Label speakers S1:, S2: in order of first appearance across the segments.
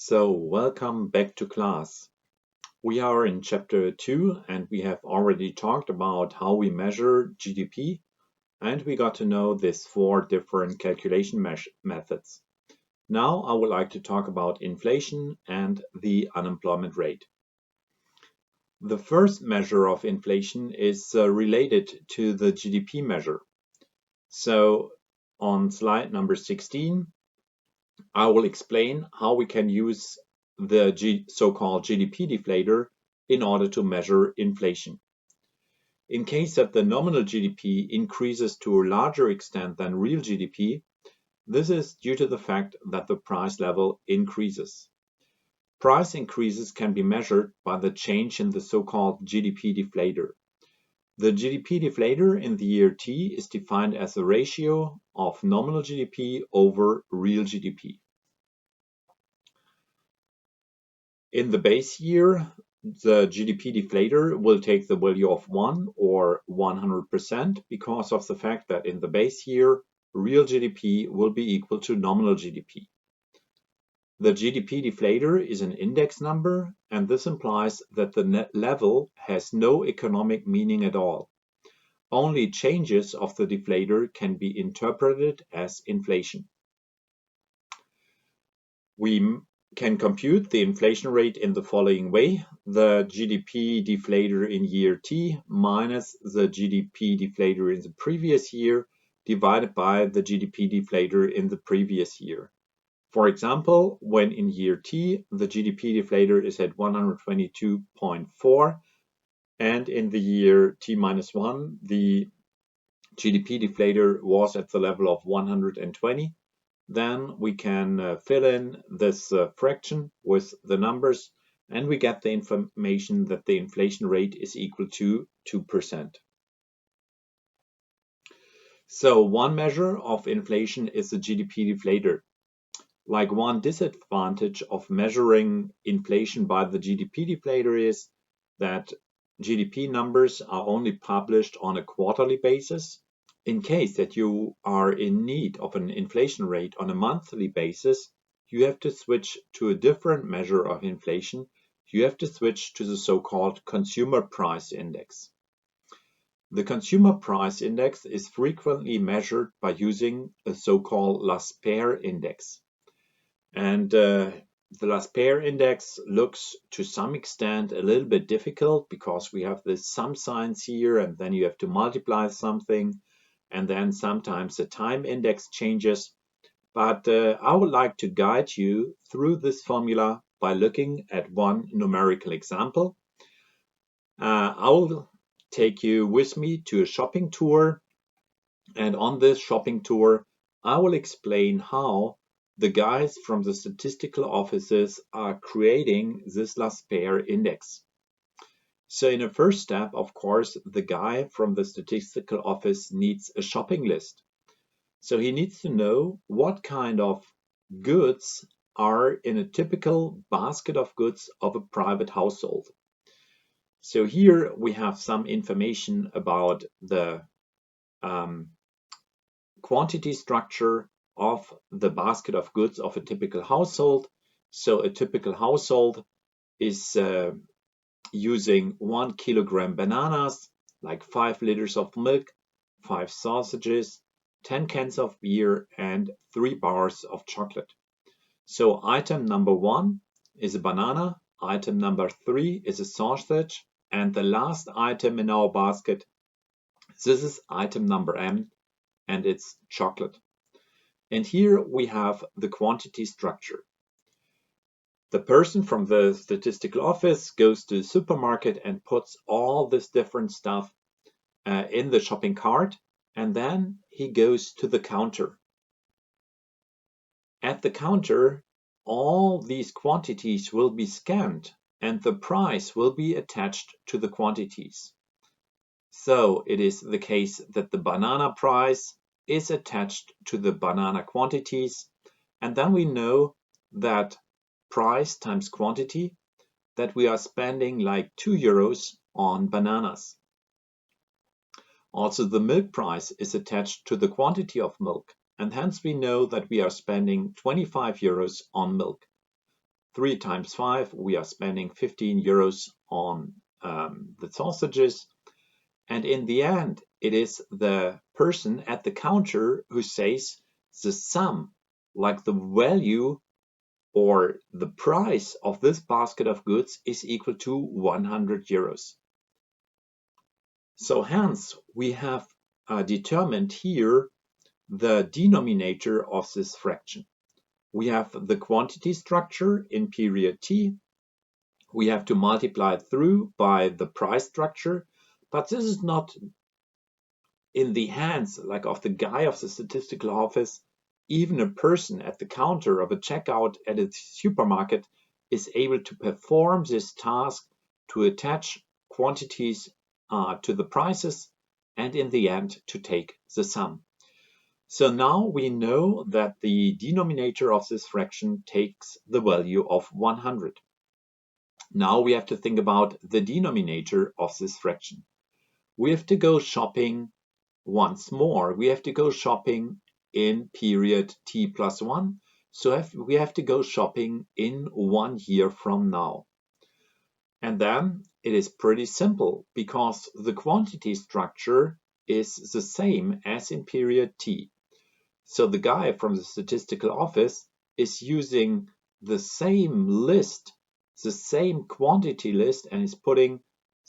S1: So, welcome back to class. We are in chapter 2 and we have already talked about how we measure GDP, and we got to know these 4 different calculation methods. Now I would like to talk about inflation and the unemployment rate. The first measure of inflation is related to the GDP measure. So on slide number 16, I will explain how we can use the so-called GDP deflator in order to measure inflation. In case that the nominal GDP increases to a larger extent than real GDP, this is due to the fact that the price level increases. Price increases can be measured by the change in the so-called GDP deflator. The GDP deflator in the year T is defined as the ratio of nominal GDP over real GDP. In the base year, the GDP deflator will take the value of 1 or 100% because of the fact that in the base year, real GDP will be equal to nominal GDP. The GDP deflator is an index number, and this implies that the net level has no economic meaning at all. Only changes of the deflator can be interpreted as inflation. We can compute the inflation rate in the following way: the GDP deflator in year T minus the GDP deflator in the previous year divided by the GDP deflator in the previous year. For example, when in year T the GDP deflator is at 122.4 and in the year T minus 1 the GDP deflator was at the level of 120, then we can fill in this fraction with the numbers, and we get the information that the inflation rate is equal to 2%. So one measure of inflation is the GDP deflator. Like, one disadvantage of measuring inflation by the GDP deflator is that GDP numbers are only published on a quarterly basis. In case that you are in need of an inflation rate on a monthly basis, you have to switch to a different measure of inflation. You have to switch to the so-called consumer price index. The consumer price index is frequently measured by using a so-called Lasper index. And the Lasper index looks to some extent a little bit difficult because we have this sum signs here, and then you have to multiply something, and then sometimes the time index changes. But I would like to guide you through this formula by looking at one numerical example. I will take you with me to a shopping tour, and on this shopping tour I will explain how the guys from the statistical offices are creating this Lasper index. So in the first step, of course, the guy from the statistical office needs a shopping list. So he needs to know what kind of goods are in a typical basket of goods of a private household. So here we have some information about the quantity structure of the basket of goods of a typical household. So a typical household is using 1 kilogram bananas, like 5 liters of milk, 5 sausages, 10 cans of beer, and 3 bars of chocolate. So item number 1 is a banana, item number 3 is a sausage, and the last item in our basket, this is item number M, and it's chocolate. And here we have the quantity structure. The person from the statistical office goes to the supermarket and puts all this different stuff in the shopping cart, and then he goes to the counter. At the counter, all these quantities will be scanned and the price will be attached to the quantities. So it is the case that the banana price is attached to the banana quantities, and then we know that price times quantity, that we are spending like 2 euros on bananas. Also, the milk price is attached to the quantity of milk, and hence we know that we are spending 25 euros on milk. 3 times 5, we are spending 15 euros on the sausages. And in the end, it is the person at the counter who says the sum, like the value or the price of this basket of goods is equal to 100 euros. So hence, we have determined here the denominator of this fraction. We have the quantity structure in period t. We have to multiply it through by the price structure, but this is not in the hands like of the guy of the statistical office. Even a person at the counter of a checkout at a supermarket is able to perform this task to attach quantities to the prices and in the end to take the sum. So now we know that the denominator of this fraction takes the value of 100. Now we have to think about the denominator of this fraction. We have to go shopping once more. We have to go shopping in period t plus 1. So we have to go shopping in 1 year from now. And then it is pretty simple because the quantity structure is the same as in period t. So the guy from the statistical office is using the same list, the same quantity list, and is putting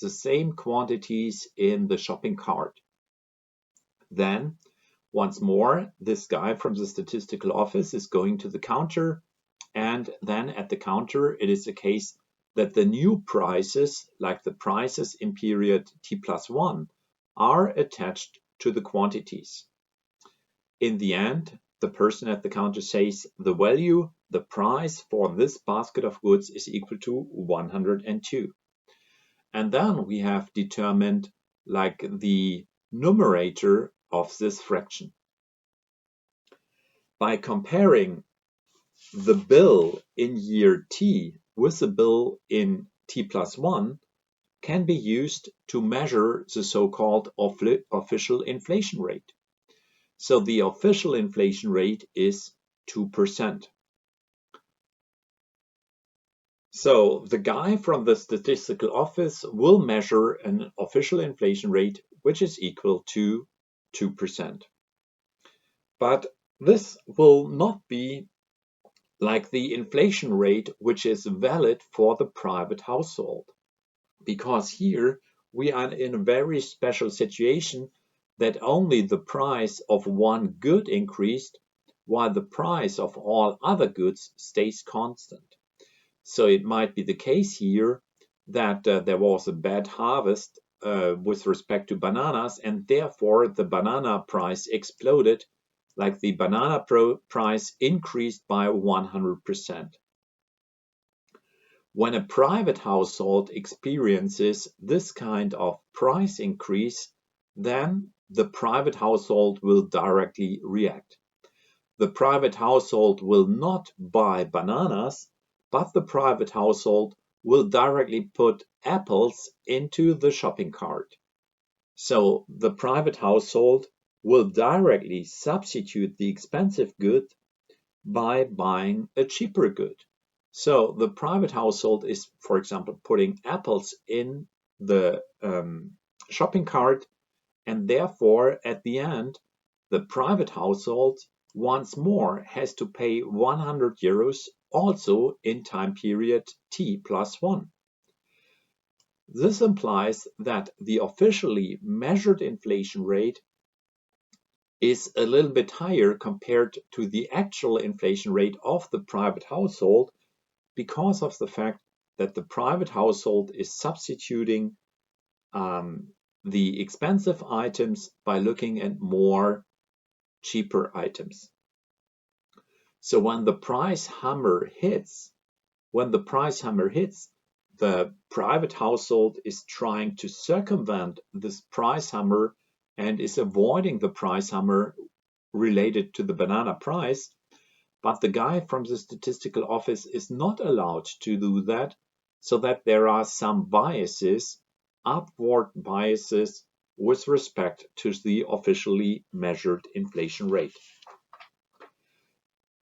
S1: the same quantities in the shopping cart. Then, once more, this guy from the statistical office is going to the counter, and then at the counter, it is the case that the new prices, like the prices in period t plus 1, are attached to the quantities. In the end, the person at the counter says the value, the price for this basket of goods is equal to 102. And then we have determined like the numerator of this fraction. By comparing the bill in year t with the bill in t plus 1 can be used to measure the so-called official inflation rate. So the official inflation rate is 2%. So the guy from the statistical office will measure an official inflation rate which is equal to 2%. But this will not be like the inflation rate which is valid for the private household, because here we are in a very special situation that only the price of one good increased while the price of all other goods stays constant. So it might be the case here that there was a bad harvest with respect to bananas, and therefore the banana price exploded, like the banana price increased by 100%. When a private household experiences this kind of price increase, then the private household will directly react. The private household will not buy bananas, but the private household will directly put apples into the shopping cart. So the private household will directly substitute the expensive good by buying a cheaper good. So the private household is, for example, putting apples in the shopping cart, and therefore at the end, the private household once more has to pay 100 euros also in time period t plus 1. This implies that the officially measured inflation rate is a little bit higher compared to the actual inflation rate of the private household because of the fact that the private household is substituting the expensive items by looking at more cheaper items. So when the price hammer hits, the private household is trying to circumvent this price hammer and is avoiding the price hammer related to the banana price. But the guy from the statistical office is not allowed to do that, so that there are some biases, upward biases, with respect to the officially measured inflation rate.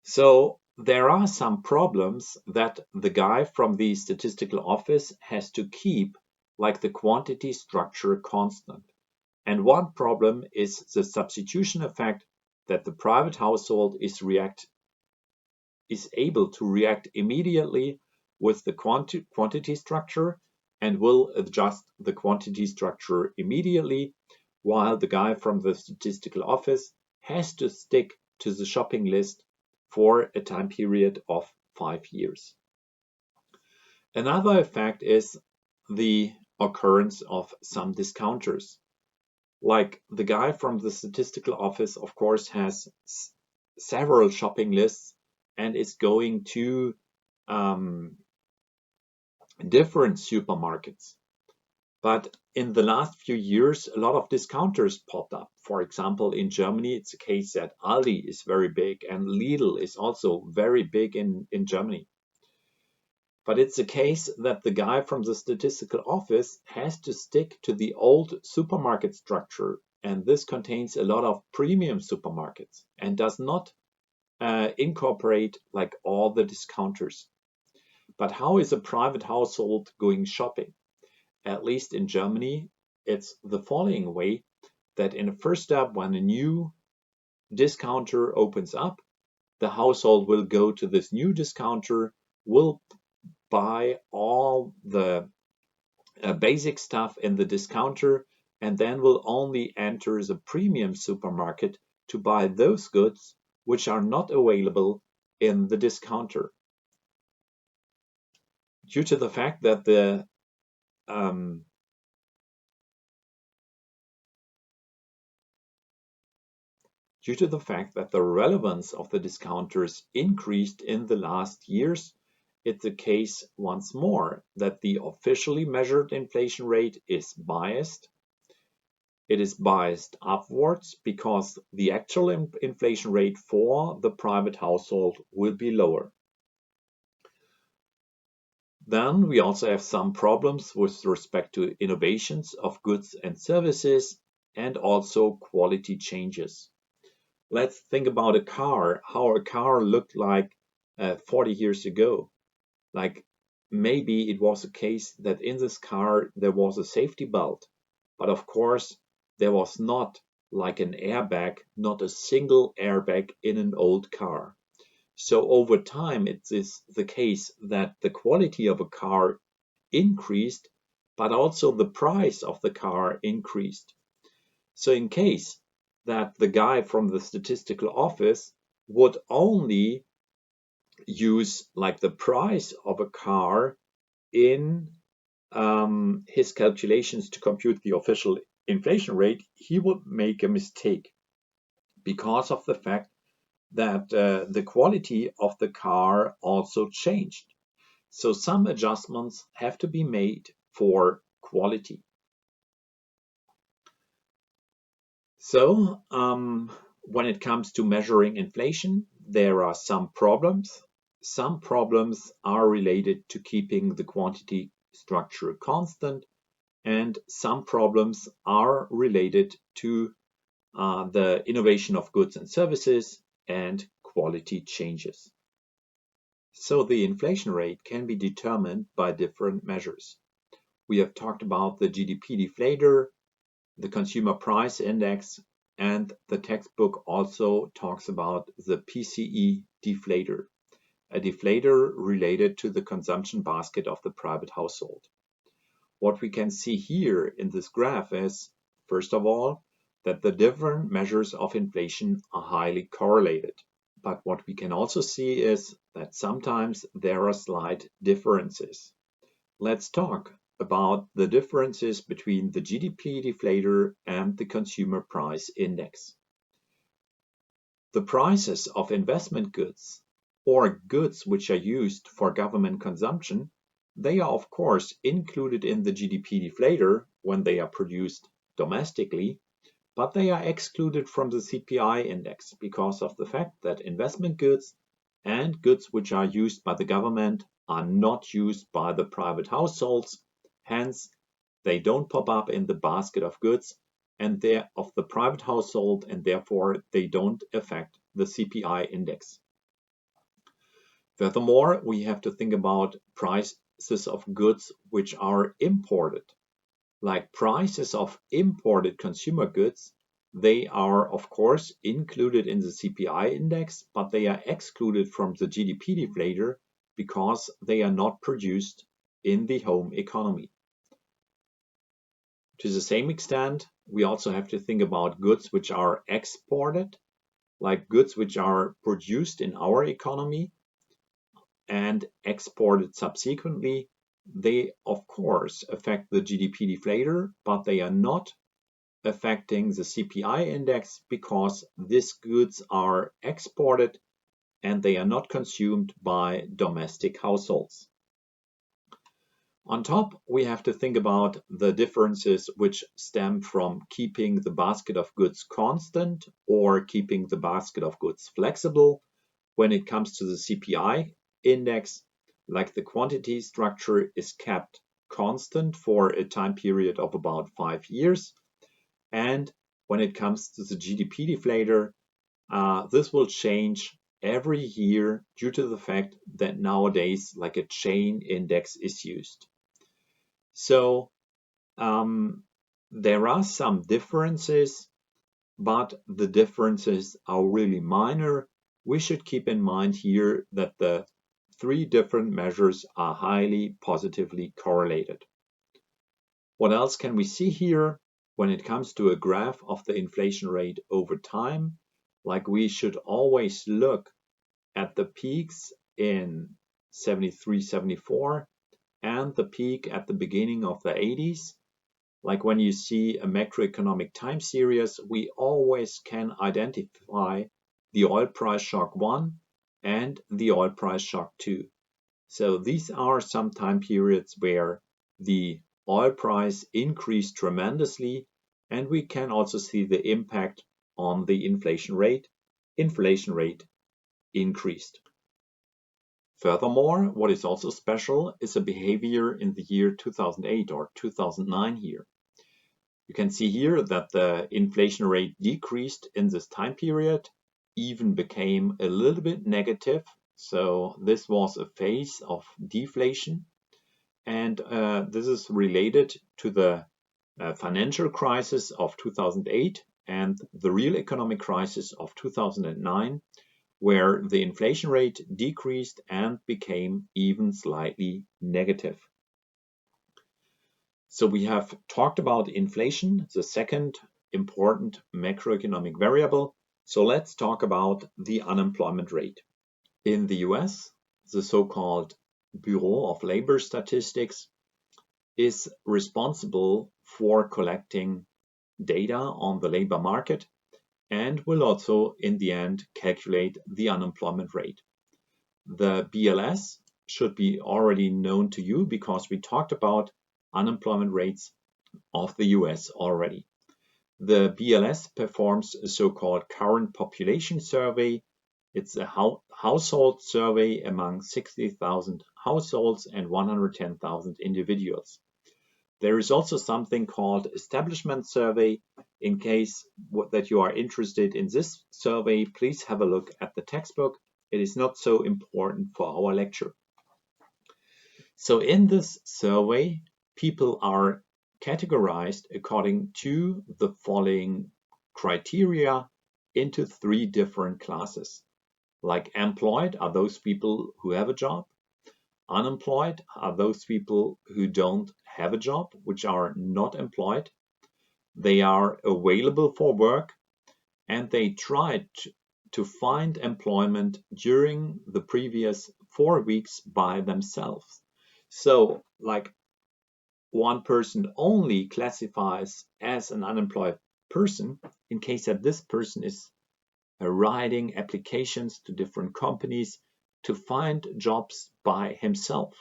S1: So there are some problems that the guy from the statistical office has to keep, like the quantity structure constant. And one problem is the substitution effect, that the private household is able to react immediately with the quantity structure and will adjust the quantity structure immediately, while the guy from the statistical office has to stick to the shopping list for a time period of 5 years. Another effect is the occurrence of some discounters. Like the guy from the statistical office, of course, has several shopping lists and is going to different supermarkets. But in the last few years, a lot of discounters popped up. For example, in Germany, it's a case that Aldi is very big and Lidl is also very big in Germany. But it's a case that the guy from the statistical office has to stick to the old supermarket structure, and this contains a lot of premium supermarkets and does not incorporate like all the discounters. But how is a private household going shopping? At least in Germany, it's the following way, that in the first step, when a new discounter opens up, the household will go to this new discounter, will buy all the basic stuff in the discounter, and then will only enter the premium supermarket to buy those goods which are not available in the discounter. Due to the fact that the relevance of the discounters increased in the last years, it's the case once more that the officially measured inflation rate is biased. It is biased upwards because the actual inflation rate for the private household will be lower. Then we also have some problems with respect to innovations of goods and services and also quality changes. Let's think about a car, how a car looked like 40 years ago. Like maybe it was a case that in this car there was a safety belt, but of course there was not like an airbag, not a single airbag in an old car. So over time it is the case that the quality of a car increased, but also the price of the car increased. So in case that the guy from the statistical office would only use like the price of a car in his calculations to compute the official inflation rate, he would make a mistake because of the fact that the quality of the car also changed. So some adjustments have to be made for quality. So when it comes to measuring inflation, there are some problems. Some problems are related to keeping the quantity structure constant, and some problems are related to the innovation of goods and services and quality changes. So the inflation rate can be determined by different measures. We have talked about the GDP deflator, the consumer price index, and the textbook also talks about the PCE deflator, a deflator related to the consumption basket of the private household. What we can see here in this graph is, first of all, that the different measures of inflation are highly correlated. But what we can also see is that sometimes there are slight differences. Let's talk about the differences between the GDP deflator and the consumer price index. The prices of investment goods or goods which are used for government consumption, they are of course included in the GDP deflator when they are produced domestically, but they are excluded from the CPI index because of the fact that investment goods and goods which are used by the government are not used by the private households. Hence, they don't pop up in the basket of goods and they're of the private household, and therefore they don't affect the CPI index. Furthermore, we have to think about prices of goods which are imported. Like prices of imported consumer goods, they are of course included in the CPI index, but they are excluded from the GDP deflator because they are not produced in the home economy. To the same extent, we also have to think about goods which are exported, like goods which are produced in our economy and exported subsequently. They, of course, affect the GDP deflator, but they are not affecting the CPI index because these goods are exported and they are not consumed by domestic households. On top, we have to think about the differences which stem from keeping the basket of goods constant or keeping the basket of goods flexible when it comes to the CPI index, like the quantity structure is kept constant for a time period of about 5 years. And when it comes to the GDP deflator, this will change every year due to the fact that nowadays like a chain index is used. So there are some differences, but the differences are really minor. We should keep in mind here that the three different measures are highly positively correlated. What else can we see here? When it comes to a graph of the inflation rate over time, like we should always look at the peaks in 73, 74 and the peak at the beginning of the 80s. Like when you see a macroeconomic time series, we always can identify the oil price shock 1 and the oil price shock 2. So these are some time periods where the oil price increased tremendously, and we can also see the impact on the inflation rate. Inflation rate increased. Furthermore, what is also special is a behavior in the year 2008 or 2009 here. You can see here that the inflation rate decreased in this time period, even became a little bit negative. So this was a phase of deflation. And this is related to the financial crisis of 2008 and the real economic crisis of 2009, where the inflation rate decreased and became even slightly negative. So we have talked about inflation, the second important macroeconomic variable. So let's talk about the unemployment rate. In the US, the so-called Bureau of Labor Statistics is responsible for collecting data on the labor market and will also in the end calculate the unemployment rate. The BLS should be already known to you because we talked about unemployment rates of the US already. The BLS performs a so-called current population survey. It's a household survey among 60,000 households and 110,000 individuals. There is also something called establishment survey. In case that you are interested in this survey, please have a look at the textbook. It is not so important for our lecture. So in this survey, people are categorized according to the following criteria into three different classes. Like employed are those people who have a job. Unemployed are those people who don't have a job, which are not employed. They are available for work and they tried to find employment during the previous 4 weeks by themselves. So like one person only classifies as an unemployed person in case that this person is writing applications to different companies to find jobs by himself.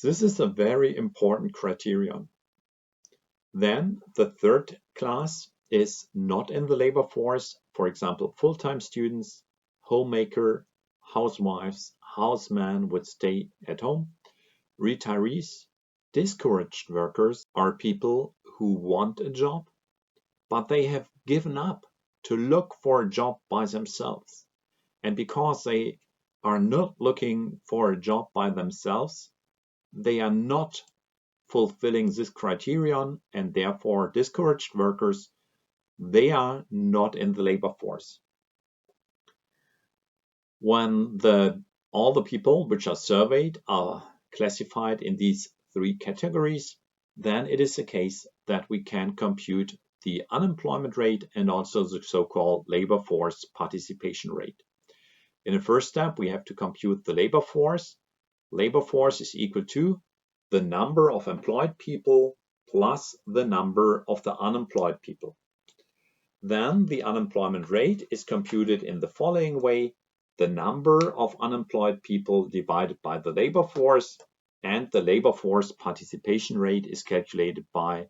S1: This is a very important criterion. Then the third class is not in the labor force, for example, full-time students, homemaker, housewives, housemen would stay at home, retirees. Discouraged workers are people who want a job, but they have given up to look for a job by themselves. And because they are not looking for a job by themselves. They are not fulfilling this criterion and therefore discouraged workers. They are not in the labor force. When all the people which are surveyed are classified in these three categories, then it is the case that we can compute the unemployment rate and also the so-called labor force participation rate. In the first step, we have to compute the labor force. Labor force is equal to the number of employed people plus the number of the unemployed people. Then the unemployment rate is computed in the following way: the number of unemployed people divided by the labor force, and the labor force participation rate is calculated by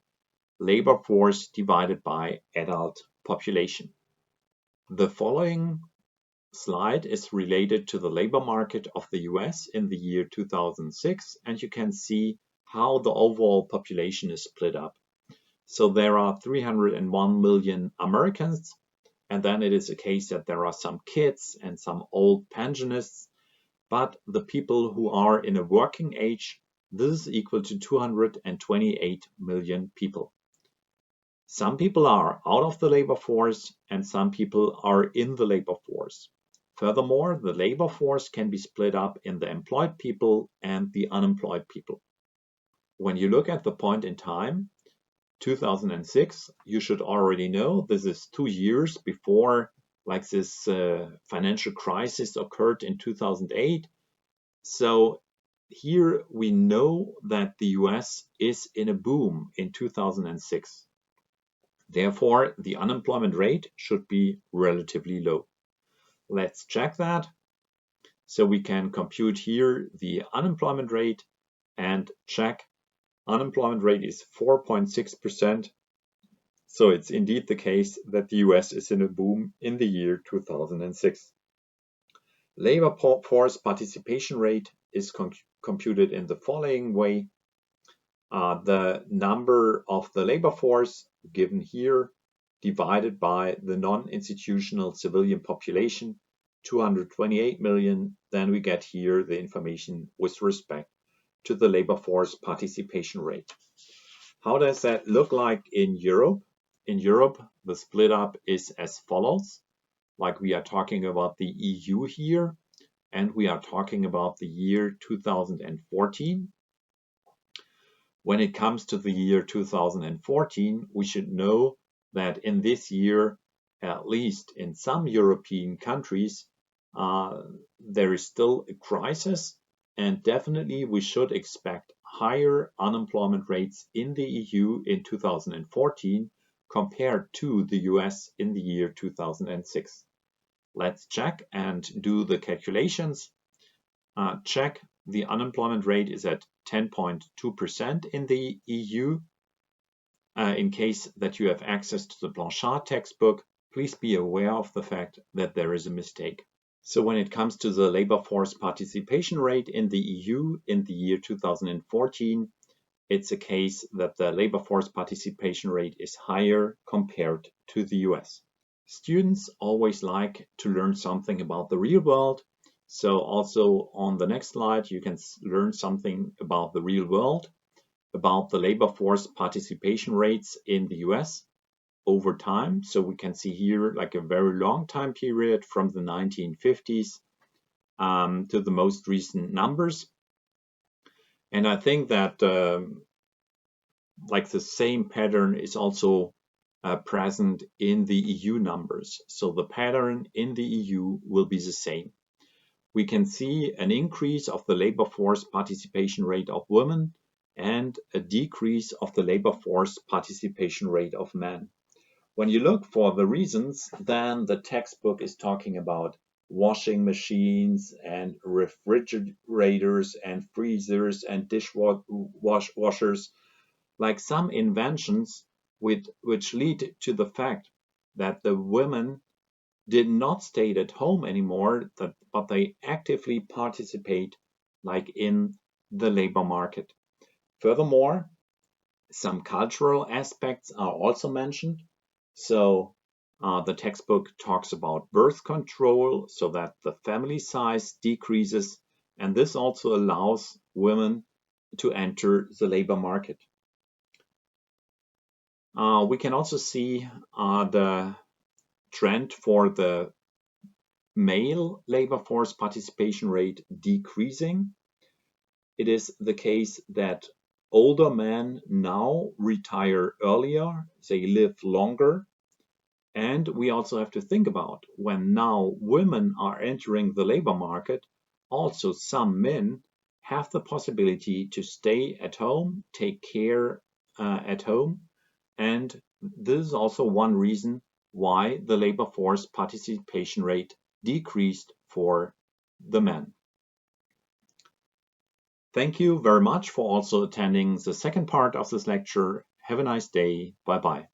S1: labor force divided by adult population. The following slide is related to the labor market of the US in the year 2006, and you can see how the overall population is split up. So there are 301 million Americans, and then it is a case that there are some kids and some old pensionists, but the people who are in a working age, this is equal to 228 million people. Some people are out of the labor force and some people are in the labor force. Furthermore, the labor force can be split up in the employed people and the unemployed people. When you look at the point in time, 2006, you should already know this is 2 years before this financial crisis occurred in 2008. So here we know that the US is in a boom in 2006. Therefore, the unemployment rate should be relatively low. Let's check that. So we can compute here the unemployment rate and check. Unemployment rate is 4.6%. So it's indeed the case that the US is in a boom in the year 2006. Labor force participation rate is computed in the following way. The number of the labor force given here divided by the non-institutional civilian population, 228 million, then we get here the information with respect to the labor force participation rate. How does that look like in Europe? In Europe, the split up is as follows. Like we are talking about the EU here, and we are talking about the year 2014. When it comes to the year 2014, we should know that in this year, at least in some European countries, there is still a crisis, and definitely we should expect higher unemployment rates in the EU in 2014 compared to the US in the year 2006. Let's check and do the calculations. Check. The unemployment rate is at 10.2% in the EU. In case that you have access to the Blanchard textbook, please be aware of the fact that there is a mistake. So when it comes to the labor force participation rate in the EU in the year 2014, it's a case that the labor force participation rate is higher compared to the US. Students always like to learn something about the real world. So also on the next slide, you can learn something about the real world, about the labor force participation rates in the US over time. So we can see here like a very long time period from the 1950s to the most recent numbers. And I think that like the same pattern is also present in the EU numbers. So the pattern in the EU will be the same. We can see an increase of the labor force participation rate of women and a decrease of the labor force participation rate of men. When you look for the reasons, then the textbook is talking about washing machines and refrigerators and freezers and dishwashers, like some inventions which lead to the fact that the women did not stay at home anymore, but they actively participate like in the labor market. Furthermore, some cultural aspects are also mentioned. So The textbook talks about birth control so that the family size decreases, and this also allows women to enter the labor market. We can also see the trend for the male labor force participation rate decreasing. It is the case that older men now retire earlier, they live longer. And we also have to think about when now women are entering the labor market, also some men have the possibility to stay at home, take care at home. And this is also one reason why the labor force participation rate decreased for the men. Thank you very much for also attending the second part of this lecture. Have a nice day. Bye bye.